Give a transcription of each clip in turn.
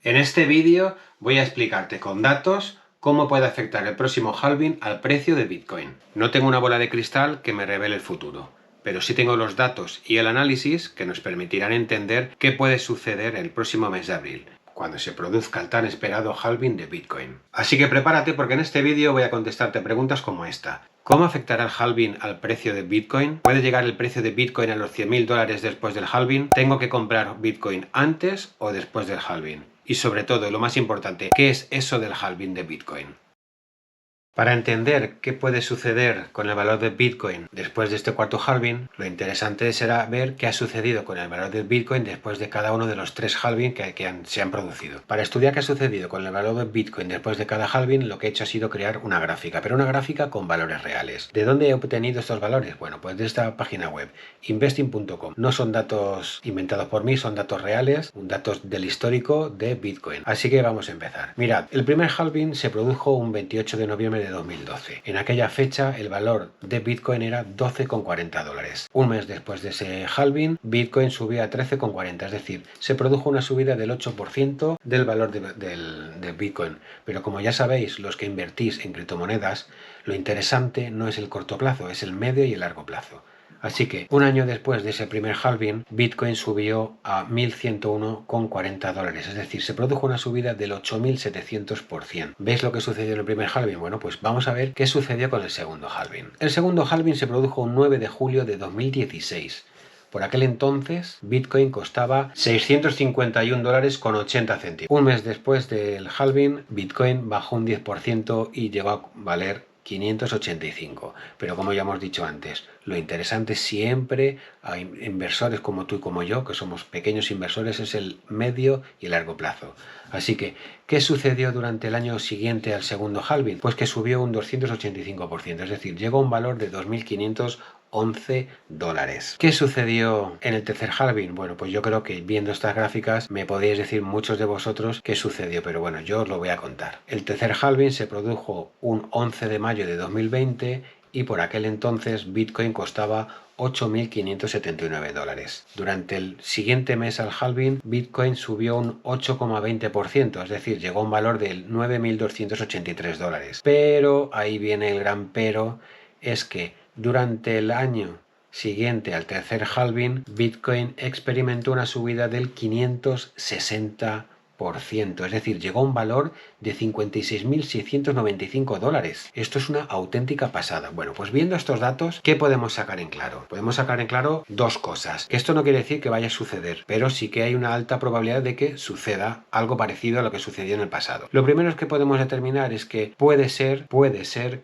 En este vídeo voy a explicarte con datos cómo puede afectar el próximo halving al precio de Bitcoin. No tengo una bola de cristal que me revele el futuro, pero sí tengo los datos y el análisis que nos permitirán entender qué puede suceder el próximo mes de abril, cuando se produzca el tan esperado halving de Bitcoin. Así que prepárate porque en este vídeo voy a contestarte preguntas como esta. ¿Cómo afectará el halving al precio de Bitcoin? ¿Puede llegar el precio de Bitcoin a los $100.000 después del halving? ¿Tengo que comprar Bitcoin antes o después del halving? Y sobre todo, lo más importante, ¿qué es eso del halving de Bitcoin? Para entender qué puede suceder con el valor de Bitcoin después de este cuarto halving, lo interesante será ver qué ha sucedido con el valor del Bitcoin después de cada uno de los 3 halving que se han producido. Para estudiar qué ha sucedido con el valor de Bitcoin después de cada halving, lo que he hecho ha sido crear una gráfica, pero una gráfica con valores reales. ¿De dónde he obtenido estos valores? Bueno, pues de esta página web, investing.com. No son datos inventados por mí, son datos reales, datos del histórico de Bitcoin. Así que vamos a empezar. Mirad, el primer halving se produjo un 28 de noviembre de 2012. En aquella fecha el valor de Bitcoin era $12,40. Un mes después de ese halving, Bitcoin subía a 13,40, es decir, se produjo una subida del 8% del valor de Bitcoin. Pero como ya sabéis, los que invertís en criptomonedas, lo interesante no es el corto plazo, es el medio y el largo plazo. Así que, un año después de ese primer halving, Bitcoin subió a $1.101,40, es decir, se produjo una subida del 8.700%. ¿Veis lo que sucedió en el primer halving? Bueno, pues vamos a ver qué sucedió con el segundo halving. El segundo halving se produjo un 9 de julio de 2016. Por aquel entonces, Bitcoin costaba $651,80. Un mes después del halving, Bitcoin bajó un 10% y llegó a valer 585. Pero como ya hemos dicho antes, lo interesante siempre a inversores como tú y como yo, que somos pequeños inversores, es el medio y el largo plazo. Así que, ¿qué sucedió durante el año siguiente al segundo halving? Pues que subió un 285%, es decir, llegó a un valor de $2.511. ¿Qué sucedió en el tercer halving? Bueno, pues yo creo que viendo estas gráficas me podéis decir muchos de vosotros qué sucedió, pero bueno, yo os lo voy a contar. El tercer halving se produjo un 11 de mayo de 2020 y por aquel entonces Bitcoin costaba $8.579. Durante el siguiente mes al halving, Bitcoin subió un 8,20%, es decir, llegó a un valor de $9.283. Pero, ahí viene el gran pero, es que durante el año siguiente al tercer halving, Bitcoin experimentó una subida del 560%, es decir, llegó a un valor de $56.695. Esto es una auténtica pasada. Bueno, pues viendo estos datos, ¿qué podemos sacar en claro? Podemos sacar en claro dos cosas. Esto no quiere decir que vaya a suceder, pero sí que hay una alta probabilidad de que suceda algo parecido a lo que sucedió en el pasado. Lo primero que podemos determinar es que puede ser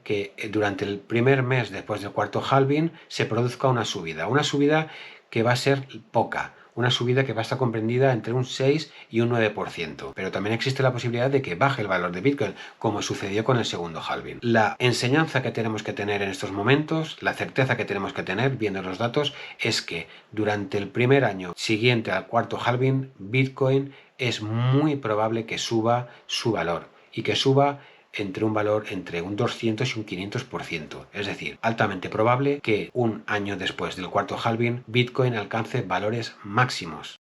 que durante el primer mes después del cuarto halving se produzca una subida que va a ser poca. Una subida que va a estar comprendida entre un 6 y un 9%. Pero también existe la posibilidad de que baje el valor de Bitcoin, como sucedió con el segundo halving. La enseñanza que tenemos que tener en estos momentos, la certeza que tenemos que tener viendo los datos, es que durante el primer año siguiente al cuarto halving, Bitcoin es muy probable que suba su valor y que suba entre un valor entre un 200 y un 500%. Es decir, altamente probable que un año después del cuarto halving, Bitcoin alcance valores máximos.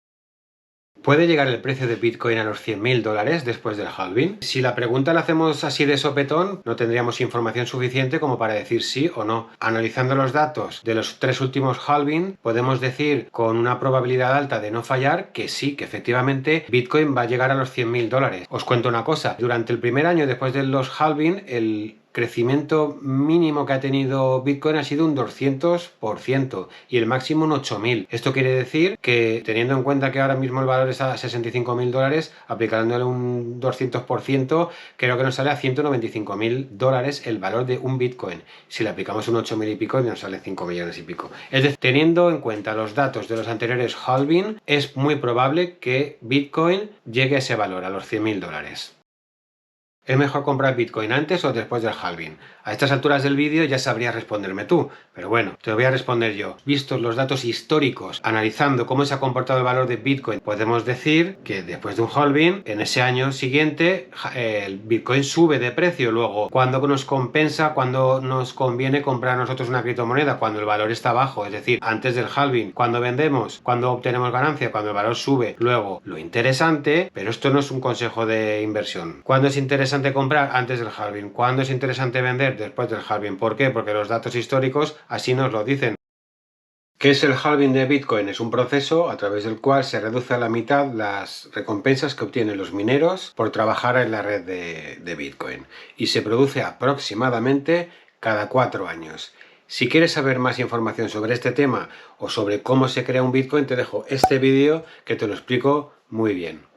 ¿Puede llegar el precio de Bitcoin a los $100.000 después del halving? Si la pregunta la hacemos así de sopetón, no tendríamos información suficiente como para decir sí o no. Analizando los datos de los 3 últimos halving, podemos decir con una probabilidad alta de no fallar que sí, que efectivamente Bitcoin va a llegar a los $100.000. Os cuento una cosa, durante el primer año después de los halving, el crecimiento mínimo que ha tenido Bitcoin ha sido un 200% y el máximo un 8.000. Esto quiere decir que, teniendo en cuenta que ahora mismo el valor es a $65.000, aplicándole un 200%, creo que nos sale a $195.000 el valor de un Bitcoin. Si le aplicamos un 8.000 y pico, nos sale 5 millones y pico. Es decir, teniendo en cuenta los datos de los anteriores halving, es muy probable que Bitcoin llegue a ese valor, a los $100.000. ¿Es mejor comprar Bitcoin antes o después del halving? A estas alturas del vídeo ya sabrías responderme tú, pero bueno, te lo voy a responder yo. Vistos los datos históricos, analizando cómo se ha comportado el valor de Bitcoin, podemos decir que después de un halving, en ese año siguiente, el Bitcoin sube de precio. Luego, cuando nos compensa, cuando nos conviene comprar nosotros una criptomoneda, cuando el valor está bajo, es decir, antes del halving, cuando vendemos, cuando obtenemos ganancia, cuando el valor sube. Luego, lo interesante, pero esto no es un consejo de inversión. ¿Cuándo es interesante comprar? Antes del halving. ¿Cuándo es interesante vender? Después del halving. ¿Por qué? Porque los datos históricos así nos lo dicen. ¿Qué es el halving de Bitcoin? Es un proceso a través del cual se reduce a la mitad las recompensas que obtienen los mineros por trabajar en la red de Bitcoin. Y se produce aproximadamente cada 4 años. Si quieres saber más información sobre este tema o sobre cómo se crea un Bitcoin, te dejo este vídeo que te lo explico muy bien.